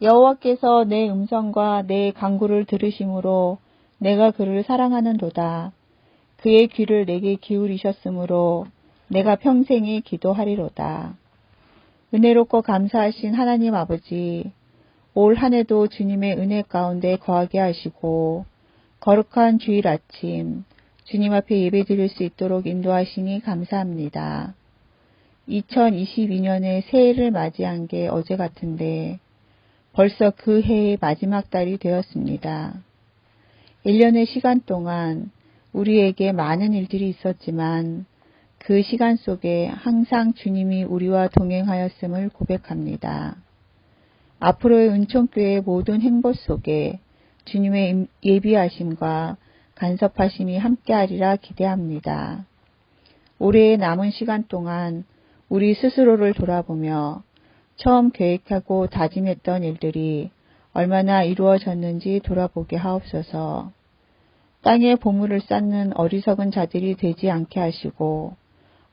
여호와께서 내 음성과 내 간구를 들으심으로 내가 그를 사랑하는도다. 그의 귀를 내게 기울이셨으므로 내가 평생에 기도하리로다. 은혜롭고 감사하신 하나님 아버지, 올 한 해도 주님의 은혜 가운데 거하게 하시고 거룩한 주일 아침 주님 앞에 예배드릴 수 있도록 인도하시니 감사합니다. 2022년의 새해를 맞이한 게 어제 같은데 벌써 그 해의 마지막 달이 되었습니다. 1년의 시간 동안 우리에게 많은 일들이 있었지만 그 시간 속에 항상 주님이 우리와 동행하였음을 고백합니다. 앞으로의 은총교회의 모든 행보 속에 주님의 예비하심과 간섭하심이 함께하리라 기대합니다. 올해의 남은 시간 동안 우리 스스로를 돌아보며 처음 계획하고 다짐했던 일들이 얼마나 이루어졌는지 돌아보게 하옵소서. 땅에 보물을 쌓는 어리석은 자들이 되지 않게 하시고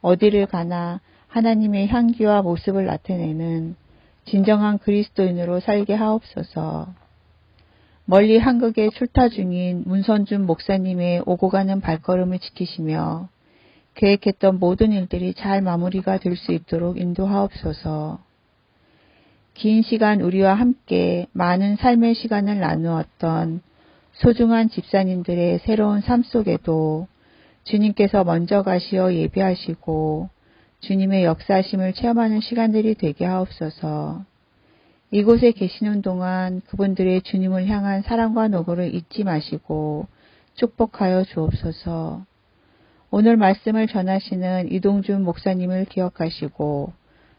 어디를 가나 하나님의 향기와 모습을 나타내는 진정한 그리스도인으로 살게 하옵소서. 멀리 한국에 출타 중인 문선준 목사님의 오고 가는 발걸음을 지키시며 계획했던 모든 일들이 잘 마무리가 될 수 있도록 인도하옵소서. 긴 시간 우리와 함께 많은 삶의 시간을 나누었던 소중한 집사님들의 새로운 삶 속에도 주님께서 먼저 가시어 예배하시고 주님의 역사하심을 체험하는 시간들이 되게 하옵소서. 이곳에 계시는 동안 그분들의 주님을 향한 사랑과 노고를 잊지 마시고 축복하여 주옵소서. 오늘 말씀을 전하시는 이동준 목사님을 기억하시고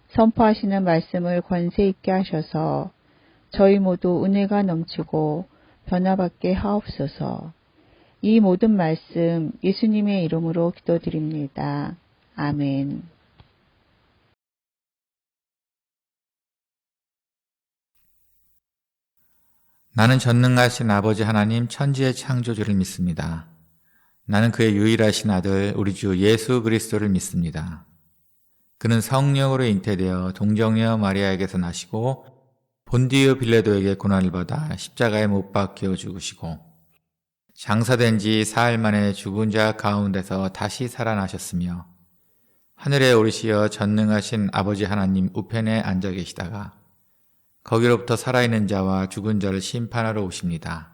선포하시는 말씀을 권세 있게 하셔서 저희 모두 은혜가 넘치고 변화받게 하옵소서. 이 모든 말씀 예수님의 이름으로 기도드립니다. 아멘. 나는 전능하신 아버지 하나님 천지의 창조주를 믿습니다. 나는 그의 유일하신 아들 우리 주 예수 그리스도를 믿습니다. 그는 성령으로 잉태되어 동정녀 마리아에게서 나시고 본디오 빌라도에게 고난을 받아 십자가에 못 박혀 죽으시고 장사된 지 사흘 만에 죽은 자 가운데서 다시 살아나셨으며 하늘에 오르시어 전능하신 아버지 하나님 우편에 앉아 계시다가 거기로부터 살아있는 자와 죽은 자를 심판하러 오십니다.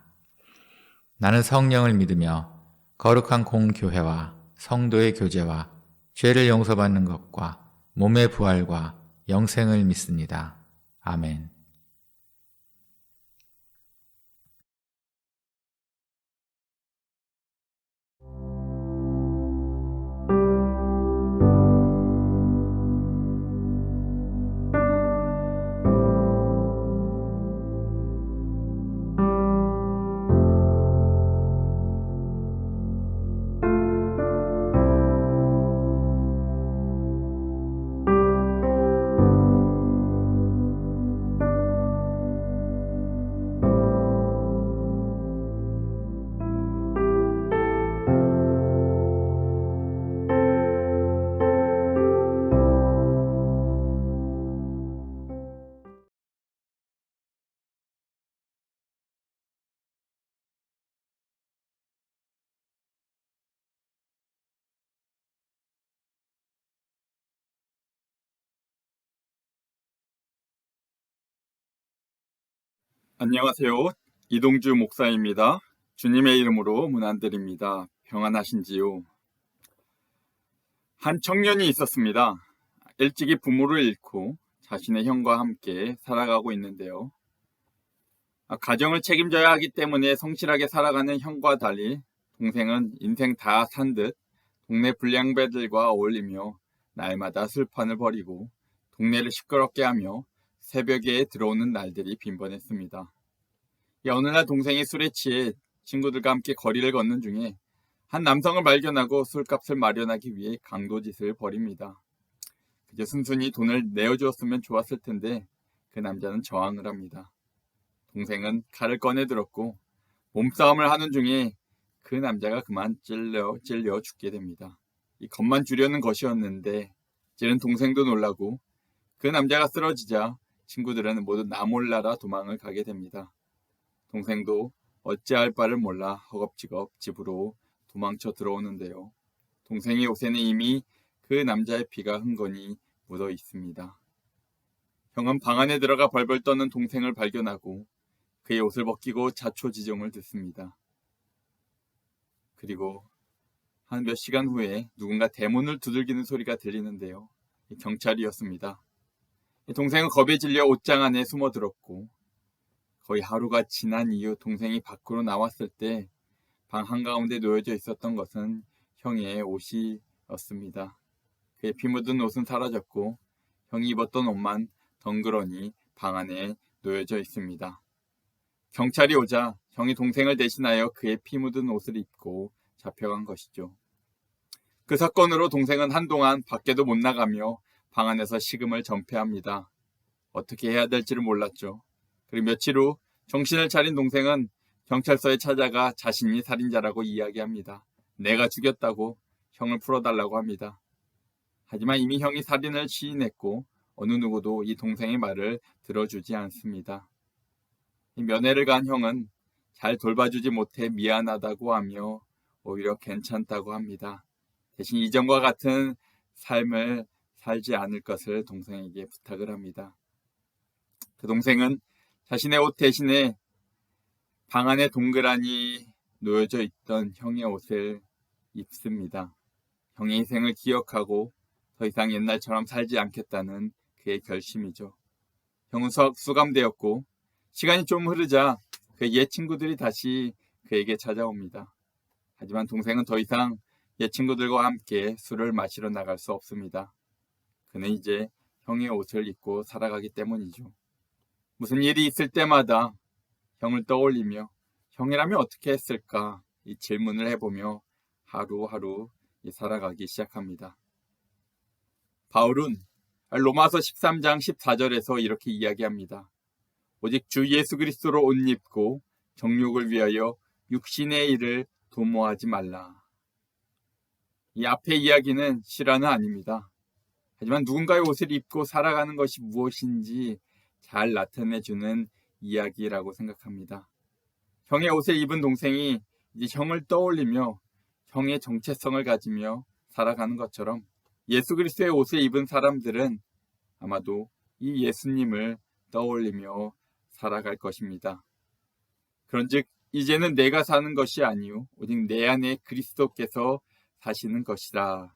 나는 성령을 믿으며 거룩한 공교회와 성도의 교제와 죄를 용서받는 것과 몸의 부활과 영생을 믿습니다. 아멘. 안녕하세요. 이동주 목사입니다. 주님의 이름으로 문안드립니다. 평안하신지요? 한 청년이 있었습니다. 일찍이 부모를 잃고 자신의 형과 함께 살아가고 있는데요. 가정을 책임져야 하기 때문에 성실하게 살아가는 형과 달리 동생은 인생 다 산 듯 동네 불량배들과 어울리며 날마다 술판을 벌이고 동네를 시끄럽게 하며 새벽에 들어오는 날들이 빈번했습니다. 어느 날 동생이 술에 취해 친구들과 함께 거리를 걷는 중에 한 남성을 발견하고 술값을 마련하기 위해 강도짓을 벌입니다. 그저 순순히 돈을 내어주었으면 좋았을 텐데 그 남자는 저항을 합니다. 동생은 칼을 꺼내 들었고 몸싸움을 하는 중에 그 남자가 그만 찔려 죽게 됩니다. 이 겁만 주려는 것이었는데 찌른 동생도 놀라고 그 남자가 쓰러지자 친구들은 모두 나 몰라라 도망을 가게 됩니다. 동생도 어찌할 바를 몰라 허겁지겁 집으로 도망쳐 들어오는데요. 동생의 옷에는 이미 그 남자의 피가 흥건히 묻어 있습니다. 형은 방 안에 들어가 벌벌 떠는 동생을 발견하고 그의 옷을 벗기고 자초지종을 듣습니다. 그리고 한 몇 시간 후에 누군가 대문을 두들기는 소리가 들리는데요. 경찰이었습니다. 동생은 겁에 질려 옷장 안에 숨어들었고 거의 하루가 지난 이후 동생이 밖으로 나왔을 때 방 한가운데 놓여져 있었던 것은 형의 옷이었습니다. 그의 피 묻은 옷은 사라졌고 형이 입었던 옷만 덩그러니 방 안에 놓여져 있습니다. 경찰이 오자 형이 동생을 대신하여 그의 피 묻은 옷을 입고 잡혀간 것이죠. 그 사건으로 동생은 한동안 밖에도 못 나가며 방 안에서 식음을 전폐합니다. 어떻게 해야 될지를 몰랐죠. 그리고 며칠 후 정신을 차린 동생은 경찰서에 찾아가 자신이 살인자라고 이야기합니다. 내가 죽였다고 형을 풀어달라고 합니다. 하지만 이미 형이 살인을 시인했고 어느 누구도 이 동생의 말을 들어주지 않습니다. 이 면회를 간 형은 잘 돌봐주지 못해 미안하다고 하며 오히려 괜찮다고 합니다. 대신 이전과 같은 삶을 살지 않을 것을 동생에게 부탁을 합니다. 그 동생은 자신의 옷 대신에 방 안에 동그라니 놓여져 있던 형의 옷을 입습니다. 형의 희생을 기억하고 더 이상 옛날처럼 살지 않겠다는 그의 결심이죠. 형은 수감되었고 시간이 좀 흐르자 그의 옛 친구들이 다시 그에게 찾아옵니다. 하지만 동생은 더 이상 옛 친구들과 함께 술을 마시러 나갈 수 없습니다. 그는 이제 형의 옷을 입고 살아가기 때문이죠. 무슨 일이 있을 때마다 형을 떠올리며 형이라면 어떻게 했을까 이 질문을 해보며 하루하루 살아가기 시작합니다. 바울은 로마서 13장 14절에서 이렇게 이야기합니다. 오직 주 예수 그리스도로 옷 입고 정욕을 위하여 육신의 일을 도모하지 말라. 이 앞의 이야기는 실화는 아닙니다. 하지만 누군가의 옷을 입고 살아가는 것이 무엇인지 잘 나타내주는 이야기라고 생각합니다. 형의 옷을 입은 동생이 이제 형을 떠올리며 형의 정체성을 가지며 살아가는 것처럼 예수 그리스도의 옷을 입은 사람들은 아마도 이 예수님을 떠올리며 살아갈 것입니다. 그런즉 이제는 내가 사는 것이 아니요 오직 내 안에 그리스도께서 사시는 것이라.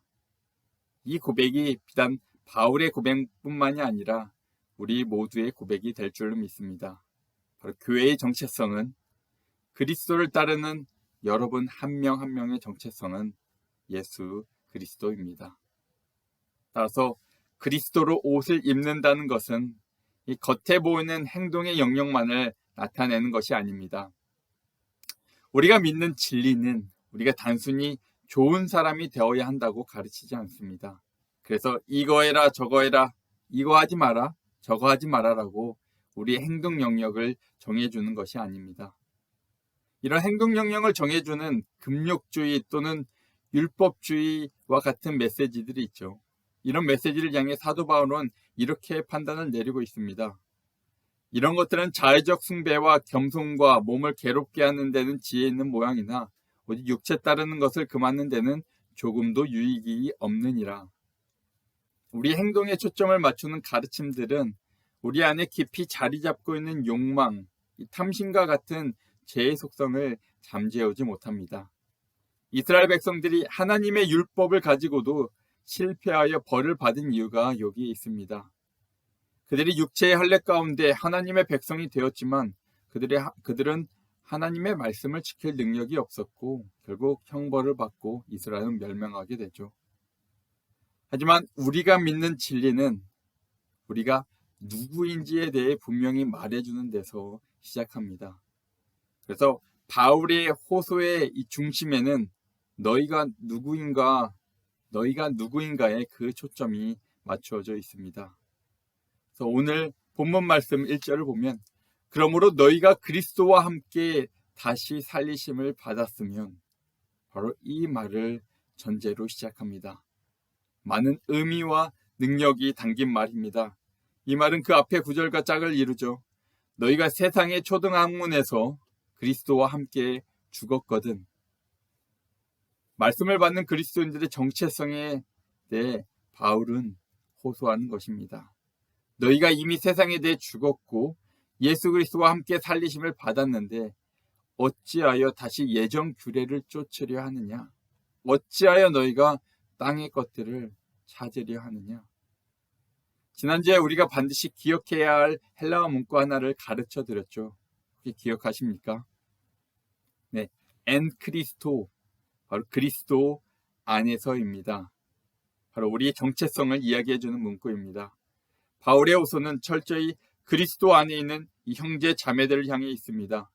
이 고백이 비단 바울의 고백뿐만이 아니라 우리 모두의 고백이 될 줄로 믿습니다. 바로 교회의 정체성은 그리스도를 따르는 여러분 한 명 한 명의 정체성은 예수 그리스도입니다. 따라서 그리스도로 옷을 입는다는 것은 이 겉에 보이는 행동의 영역만을 나타내는 것이 아닙니다. 우리가 믿는 진리는 우리가 단순히 좋은 사람이 되어야 한다고 가르치지 않습니다. 그래서 이거 해라 저거 해라 이거 하지 마라 저거 하지 마라라고 우리의 행동 영역을 정해주는 것이 아닙니다. 이런 행동 영역을 정해주는 금욕주의 또는 율법주의와 같은 메시지들이 있죠. 이런 메시지를 향해 사도 바울은 이렇게 판단을 내리고 있습니다. 이런 것들은 자의적 숭배와 겸손과 몸을 괴롭게 하는 데는 지혜 있는 모양이나 오직 육체 따르는 것을 금하는 데는 조금도 유익이 없느니라. 우리 행동에 초점을 맞추는 가르침들은 우리 안에 깊이 자리 잡고 있는 욕망, 탐심과 같은 죄의 속성을 잠재우지 못합니다. 이스라엘 백성들이 하나님의 율법을 가지고도 실패하여 벌을 받은 이유가 여기에 있습니다. 그들이 육체의 할례 가운데 하나님의 백성이 되었지만 그들은 하나님의 말씀을 지킬 능력이 없었고 결국 형벌을 받고 이스라엘은 멸망하게 되죠. 하지만 우리가 믿는 진리는 우리가 누구인지에 대해 분명히 말해주는 데서 시작합니다. 그래서 바울의 호소의 이 중심에는 너희가 누구인가에 그 초점이 맞추어져 있습니다. 그래서 오늘 본문 말씀 1절을 보면 그러므로 너희가 그리스도와 함께 다시 살리심을 받았으면 바로 이 말을 전제로 시작합니다. 많은 의미와 능력이 담긴 말입니다. 이 말은 그 앞에 구절과 짝을 이루죠. 너희가 세상의 초등학문에서 그리스도와 함께 죽었거든. 말씀을 받는 그리스도인들의 정체성에 대해 바울은 호소하는 것입니다. 너희가 이미 세상에 대해 죽었고 예수 그리스도와 함께 살리심을 받았는데 어찌하여 다시 예전 규례를 쫓으려 하느냐? 어찌하여 너희가 땅의 것들을 찾으려 하느냐? 지난주에 우리가 반드시 기억해야 할 헬라어 문구 하나를 가르쳐 드렸죠. 혹시 기억하십니까? 네, 엔 크리스토, 바로 그리스도 안에서입니다. 바로 우리의 정체성을 이야기해주는 문구입니다. 바울의 호소는 철저히 그리스도 안에 있는 이 형제 자매들을 향해 있습니다.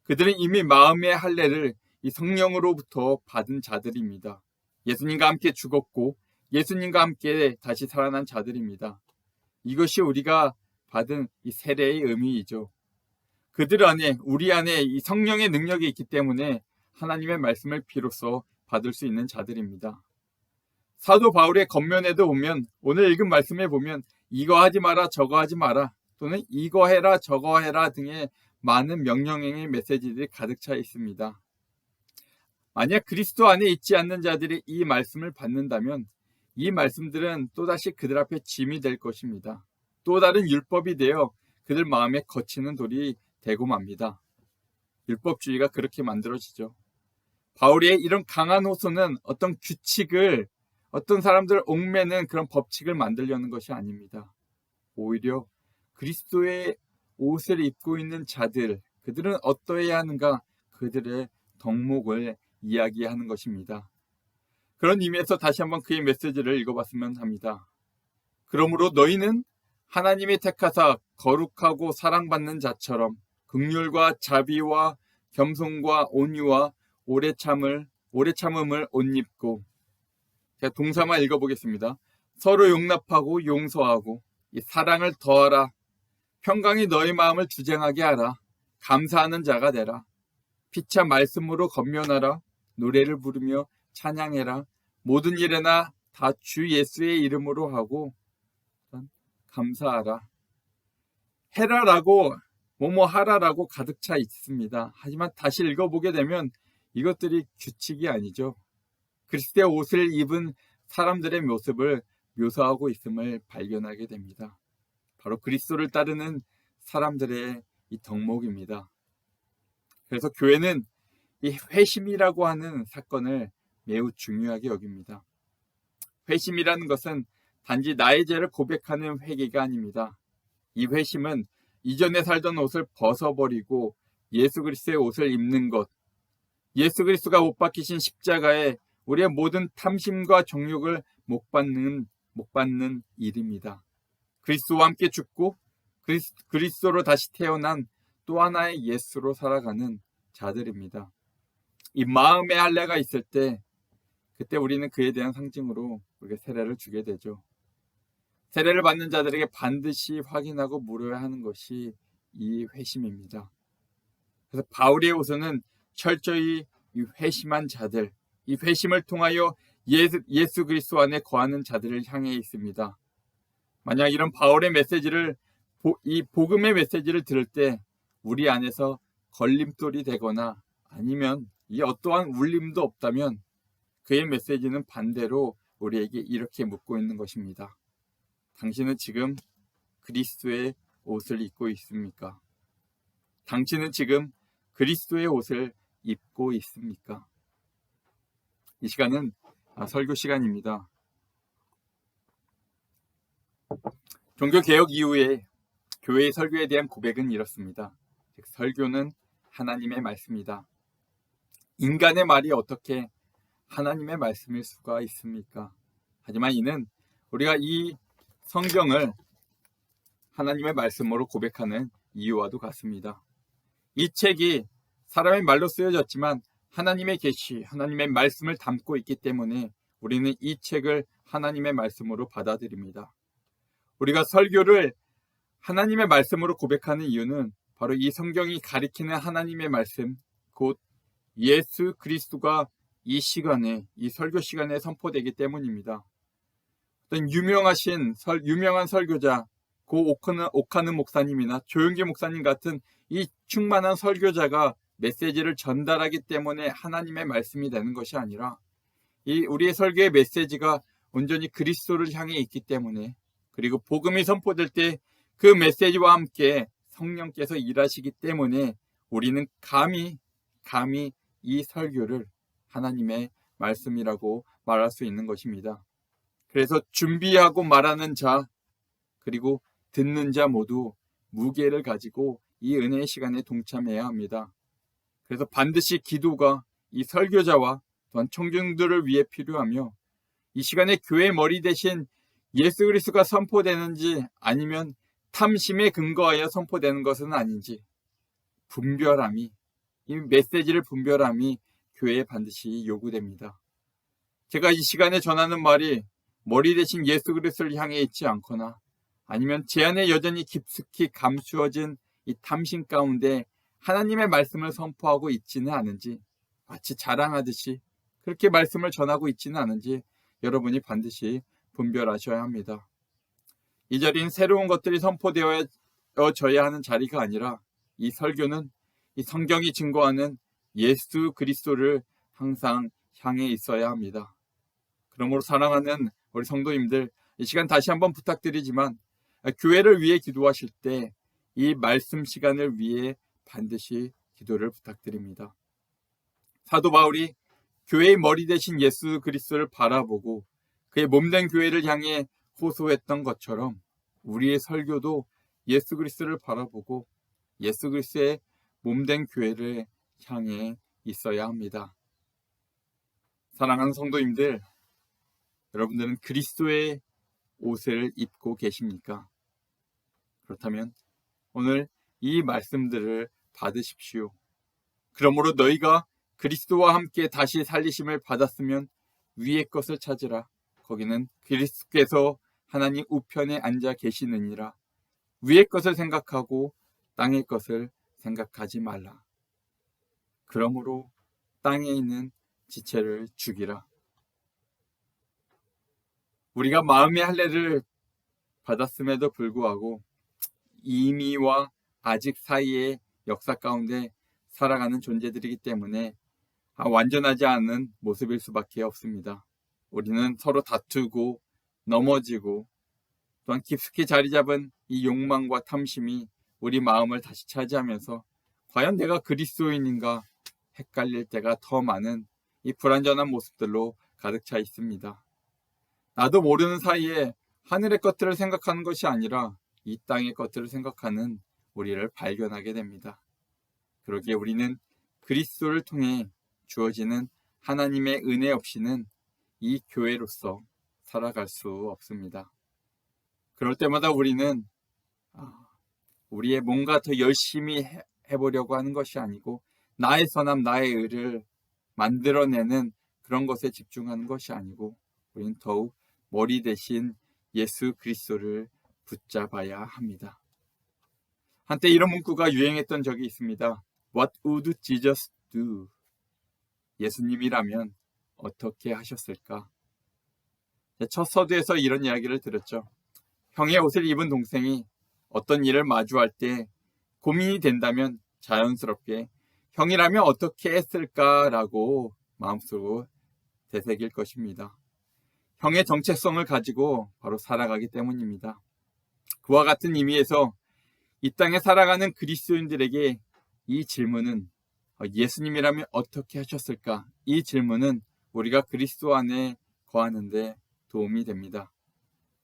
그들은 이미 마음의 할례를 이 성령으로부터 받은 자들입니다. 예수님과 함께 죽었고 예수님과 함께 다시 살아난 자들입니다. 이것이 우리가 받은 이 세례의 의미이죠. 그들 안에, 우리 안에 이 성령의 능력이 있기 때문에 하나님의 말씀을 비로소 받을 수 있는 자들입니다. 사도 바울의 겉면에도 보면, 오늘 읽은 말씀에 보면 이거 하지 마라, 저거 하지 마라, 또는 이거 해라, 저거 해라 등의 많은 명령형의 메시지들이 가득 차 있습니다. 만약 그리스도 안에 있지 않는 자들이 이 말씀을 받는다면 이 말씀들은 또다시 그들 앞에 짐이 될 것입니다. 또 다른 율법이 되어 그들 마음에 거치는 돌이 되고 맙니다. 율법주의가 그렇게 만들어지죠. 바울의 이런 강한 호소는 어떤 규칙을, 어떤 사람들을 옥매는 그런 법칙을 만들려는 것이 아닙니다. 오히려 그리스도의 옷을 입고 있는 자들, 그들은 어떠해야 하는가, 그들의 덕목을 이야기하는 것입니다. 그런 의미에서 다시 한번 그의 메시지를 읽어봤으면 합니다. 그러므로 너희는 하나님이 택하사 거룩하고 사랑받는 자처럼 긍휼과 자비와 겸손과 온유와 오래 참음을 옷 입고, 제가 동사만 읽어보겠습니다. 서로 용납하고 용서하고 이 사랑을 더하라. 평강이 너희 마음을 주쟁하게 하라. 감사하는 자가 되라. 피차 말씀으로 권면하라. 노래를 부르며 찬양해라. 모든 일에나 다 주 예수의 이름으로 하고 감사하라. 해라라고 뭐뭐 하라라고 가득 차 있습니다. 하지만 다시 읽어보게 되면 이것들이 규칙이 아니죠. 그리스도의 옷을 입은 사람들의 모습을 묘사하고 있음을 발견하게 됩니다. 바로 그리스도를 따르는 사람들의 이 덕목입니다. 그래서 교회는 이 회심이라고 하는 사건을 매우 중요하게 여깁니다. 회심이라는 것은 단지 나의 죄를 고백하는 회개가 아닙니다. 이 회심은 이전에 살던 옷을 벗어버리고 예수 그리스도의 옷을 입는 것, 예수 그리스도가 못 박히신 십자가에 우리의 모든 탐심과 정욕을 못 받는 일입니다. 그리스도와 함께 죽고 그리스도로 다시 태어난 또 하나의 예수로 살아가는 자들입니다. 이 마음의 할례가 있을 때 그때 우리는 그에 대한 상징으로 우리가 세례를 주게 되죠. 세례를 받는 자들에게 반드시 확인하고 물어야 하는 것이 이 회심입니다. 그래서 바울의 호소는 철저히 이 회심한 자들, 이 회심을 통하여 예수 그리스도 안에 거하는 자들을 향해 있습니다. 만약 이런 바울의 메시지를, 이 복음의 메시지를 들을 때 우리 안에서 걸림돌이 되거나 아니면 이 어떠한 울림도 없다면 그의 메시지는 반대로 우리에게 이렇게 묻고 있는 것입니다. 당신은 지금 그리스도의 옷을 입고 있습니까? 당신은 지금 그리스도의 옷을 입고 있습니까? 이 시간은 설교 시간입니다. 종교개혁 이후에 교회의 설교에 대한 고백은 이렇습니다. 즉, 설교는 하나님의 말씀이다. 인간의 말이 어떻게 하나님의 말씀일 수가 있습니까? 하지만 이는 우리가 이 성경을 하나님의 말씀으로 고백하는 이유와도 같습니다. 이 책이 사람의 말로 쓰여졌지만 하나님의 계시, 하나님의 말씀을 담고 있기 때문에 우리는 이 책을 하나님의 말씀으로 받아들입니다. 우리가 설교를 하나님의 말씀으로 고백하는 이유는 바로 이 성경이 가리키는 하나님의 말씀, 곧 예수 그리스도가 이 시간에, 이 설교 시간에 선포되기 때문입니다. 어떤 유명한 설교자 고 오카는 목사님이나 조용기 목사님 같은 이 충만한 설교자가 메시지를 전달하기 때문에 하나님의 말씀이 되는 것이 아니라 이 우리의 설교의 메시지가 온전히 그리스도를 향해 있기 때문에, 그리고 복음이 선포될 때 그 메시지와 함께 성령께서 일하시기 때문에 우리는 감히 이 설교를 하나님의 말씀이라고 말할 수 있는 것입니다. 그래서 준비하고 말하는 자, 그리고 듣는 자 모두 무게를 가지고 이 은혜의 시간에 동참해야 합니다. 그래서 반드시 기도가 이 설교자와 또한 청중들을 위해 필요하며, 이 시간에 교회의 머리 대신 예수 그리스도가 선포되는지 아니면 탐심에 근거하여 선포되는 것은 아닌지, 분별함이, 이 메시지를 분별함이 교회에 반드시 요구됩니다. 제가 이 시간에 전하는 말이 머리 대신 예수 그리스도를 향해 있지 않거나, 아니면 제 안에 여전히 깊숙이 감추어진 이 탐심 가운데 하나님의 말씀을 선포하고 있지는 않은지, 마치 자랑하듯이 그렇게 말씀을 전하고 있지는 않은지 여러분이 반드시 분별하셔야 합니다. 이 자리는 새로운 것들이 선포되어져야 하는 자리가 아니라, 이 설교는 이 성경이 증거하는 예수 그리스도를 항상 향해 있어야 합니다. 그러므로 사랑하는 우리 성도님들, 이 시간 다시 한번 부탁드리지만 교회를 위해 기도하실 때 이 말씀 시간을 위해 반드시 기도를 부탁드립니다. 사도 바울이 교회의 머리 대신 예수 그리스도를 바라보고 그의 몸된 교회를 향해 호소했던 것처럼 우리의 설교도 예수 그리스도를 바라보고 예수 그리스도의 몸된 교회를 향해 있어야 합니다. 사랑하는 성도님들, 여러분들은 그리스도의 옷을 입고 계십니까? 그렇다면 오늘 이 말씀들을 받으십시오. 그러므로 너희가 그리스도와 함께 다시 살리심을 받았으면 위의 것을 찾으라. 거기는 그리스도께서 하나님 우편에 앉아 계시느니라. 위의 것을 생각하고 땅의 것을 생각하지 말라. 그러므로 땅에 있는 지체를 죽이라. 우리가 마음의 할례를 받았음에도 불구하고 이미와 아직 사이의 역사 가운데 살아가는 존재들이기 때문에 완전하지 않은 모습일 수밖에 없습니다. 우리는 서로 다투고 넘어지고 또한 깊숙이 자리 잡은 이 욕망과 탐심이 우리 마음을 다시 차지하면서 과연 내가 그리스도인인가 헷갈릴 때가 더 많은 이 불완전한 모습들로 가득 차 있습니다. 나도 모르는 사이에 하늘의 것들을 생각하는 것이 아니라 이 땅의 것들을 생각하는 우리를 발견하게 됩니다. 그러기에 우리는 그리스도를 통해 주어지는 하나님의 은혜 없이는 이 교회로서 살아갈 수 없습니다. 그럴 때마다 우리는 우리의 뭔가 더 열심히 해보려고 하는 것이 아니고 나의 선함, 나의 의를 만들어내는 그런 것에 집중하는 것이 아니고 우리는 더욱 머리 대신 예수 그리스도를 붙잡아야 합니다. 한때 이런 문구가 유행했던 적이 있습니다. What would Jesus do? 예수님이라면 어떻게 하셨을까? 첫 서두에서 이런 이야기를 들었죠. 형의 옷을 입은 동생이 어떤 일을 마주할 때 고민이 된다면 자연스럽게 형이라면 어떻게 했을까라고 마음속으로 되새길 것입니다. 형의 정체성을 가지고 바로 살아가기 때문입니다. 그와 같은 의미에서 이 땅에 살아가는 그리스도인들에게 이 질문은 예수님이라면 어떻게 하셨을까? 이 질문은 우리가 그리스도 안에 거하는데 도움이 됩니다.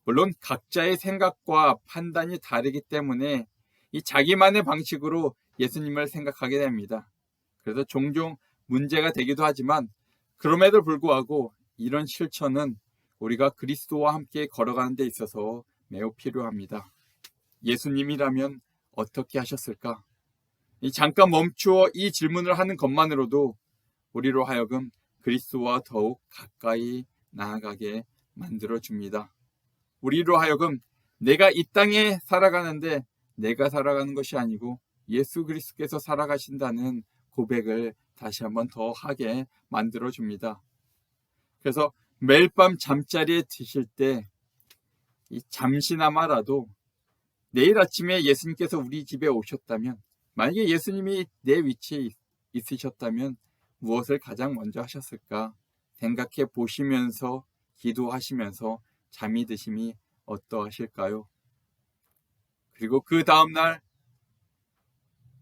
물론 각자의 생각과 판단이 다르기 때문에 이 자기만의 방식으로 예수님을 생각하게 됩니다. 그래서 종종 문제가 되기도 하지만 그럼에도 불구하고 이런 실천은 우리가 그리스도와 함께 걸어가는 데 있어서 매우 필요합니다. 예수님이라면 어떻게 하셨을까? 잠깐 멈추어 이 질문을 하는 것만으로도 우리로 하여금 그리스도와 더욱 가까이 나아가게 만들어줍니다. 우리로 하여금 내가 이 땅에 살아가는데 내가 살아가는 것이 아니고 예수 그리스도께서 살아가신다는 고백을 다시 한번 더 하게 만들어줍니다. 그래서 매일 밤 잠자리에 드실 때 잠시나마라도 내일 아침에 예수님께서 우리 집에 오셨다면, 만약에 예수님이 내 위치에 있으셨다면 무엇을 가장 먼저 하셨을까 생각해 보시면서 기도하시면서 잠이 드심이 어떠하실까요? 그리고 그 다음날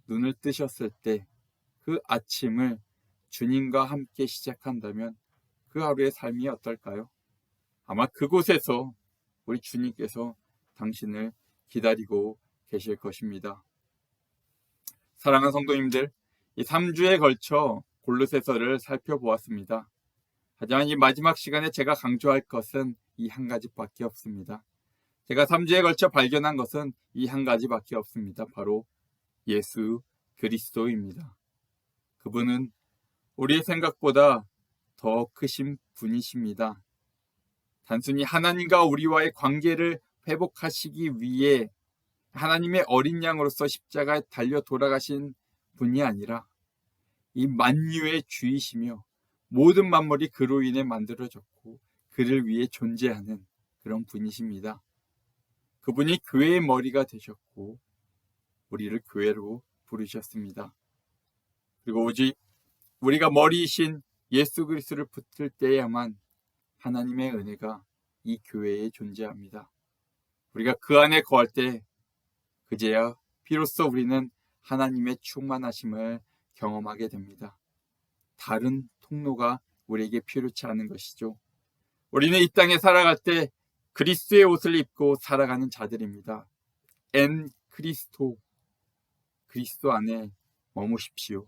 눈을 뜨셨을 때 그 아침을 주님과 함께 시작한다면 그 하루의 삶이 어떨까요? 아마 그곳에서 우리 주님께서 당신을 기다리고 계실 것입니다. 사랑하는 성도님들, 이 3주에 걸쳐 골로새서를 살펴보았습니다. 하지만 이 마지막 시간에 제가 강조할 것은 이 한 가지밖에 없습니다. 제가 3주에 걸쳐 발견한 것은 이 한 가지밖에 없습니다. 바로 예수 그리스도입니다. 그분은 우리의 생각보다 더 크신 분이십니다. 단순히 하나님과 우리와의 관계를 회복하시기 위해 하나님의 어린 양으로서 십자가에 달려 돌아가신 분이 아니라 이 만유의 주이시며 모든 만물이 그로 인해 만들어졌고 그를 위해 존재하는 그런 분이십니다. 그분이 교회의 머리가 되셨고 우리를 교회로 부르셨습니다. 그리고 오직 우리가 머리이신 예수 그리스도를 붙들 때야만 하나님의 은혜가 이 교회에 존재합니다. 우리가 그 안에 거할 때 그제야 비로소 우리는 하나님의 충만하심을 경험하게 됩니다. 다른 통로가 우리에게 필요치 않은 것이죠. 우리는 이 땅에 살아갈 때 그리스도의 옷을 입고 살아가는 자들입니다. 엔 크리스토, 그리스도 안에 머무십시오.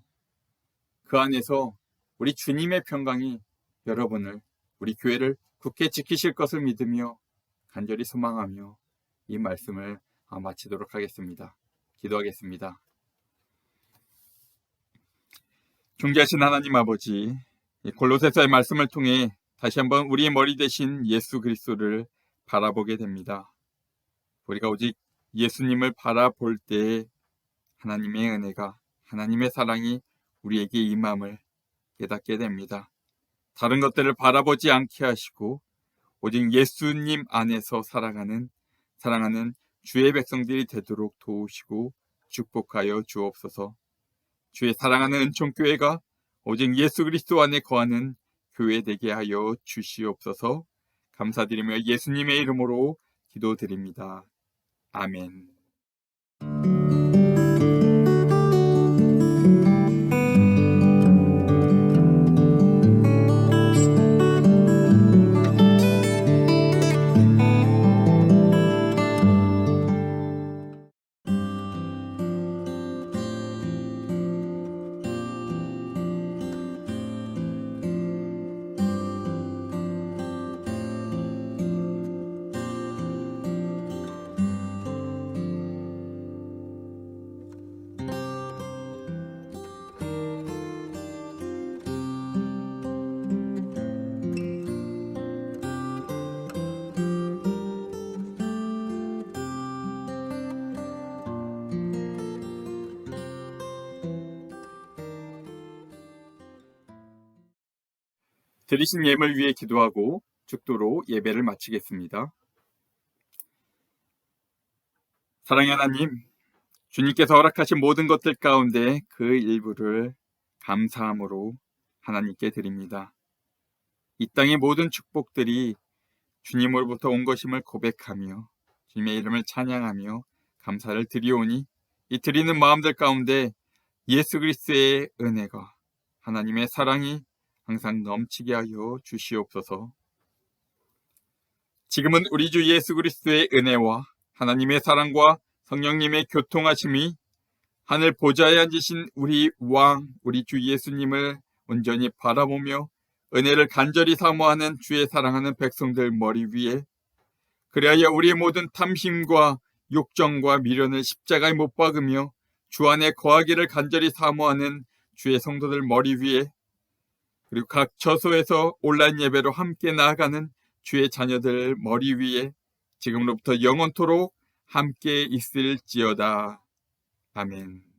그 안에서 우리 주님의 평강이 여러분을, 우리 교회를 굳게 지키실 것을 믿으며 간절히 소망하며 이 말씀을 마치도록 하겠습니다. 기도하겠습니다. 존귀하신 하나님 아버지, 골로새서의 말씀을 통해 다시 한번 우리의 머리 대신 예수 그리스도를 바라보게 됩니다. 우리가 오직 예수님을 바라볼 때에 하나님의 은혜가, 하나님의 사랑이 우리에게 임함을 깨닫게 됩니다. 다른 것들을 바라보지 않게 하시고 오직 예수님 안에서 사랑하는 주의 백성들이 되도록 도우시고 축복하여 주옵소서. 주의 사랑하는 은총교회가 오직 예수 그리스도 안에 거하는 교회 되게 하여 주시옵소서. 감사드리며 예수님의 이름으로 기도드립니다. 아멘. 드리신 예물 위해 기도하고 축도로 예배를 마치겠습니다. 사랑의 하나님, 주님께서 허락하신 모든 것들 가운데 그 일부를 감사함으로 하나님께 드립니다. 이 땅의 모든 축복들이 주님으로부터 온 것임을 고백하며 주님의 이름을 찬양하며 감사를 드리오니 이 드리는 마음들 가운데 예수 그리스도의 은혜가, 하나님의 사랑이 항상 넘치게 하여 주시옵소서. 지금은 우리 주 예수 그리스도의 은혜와 하나님의 사랑과 성령님의 교통하심이 하늘 보좌에 앉으신 우리 왕, 우리 주 예수님을 온전히 바라보며 은혜를 간절히 사모하는 주의 사랑하는 백성들 머리 위에, 그리하여 우리의 모든 탐심과 욕정과 미련을 십자가에 못 박으며 주 안에 거하기를 간절히 사모하는 주의 성도들 머리 위에, 그리고 각 처소에서 온라인 예배로 함께 나아가는 주의 자녀들 머리 위에 지금으로부터 영원토록 함께 있을지어다. 아멘.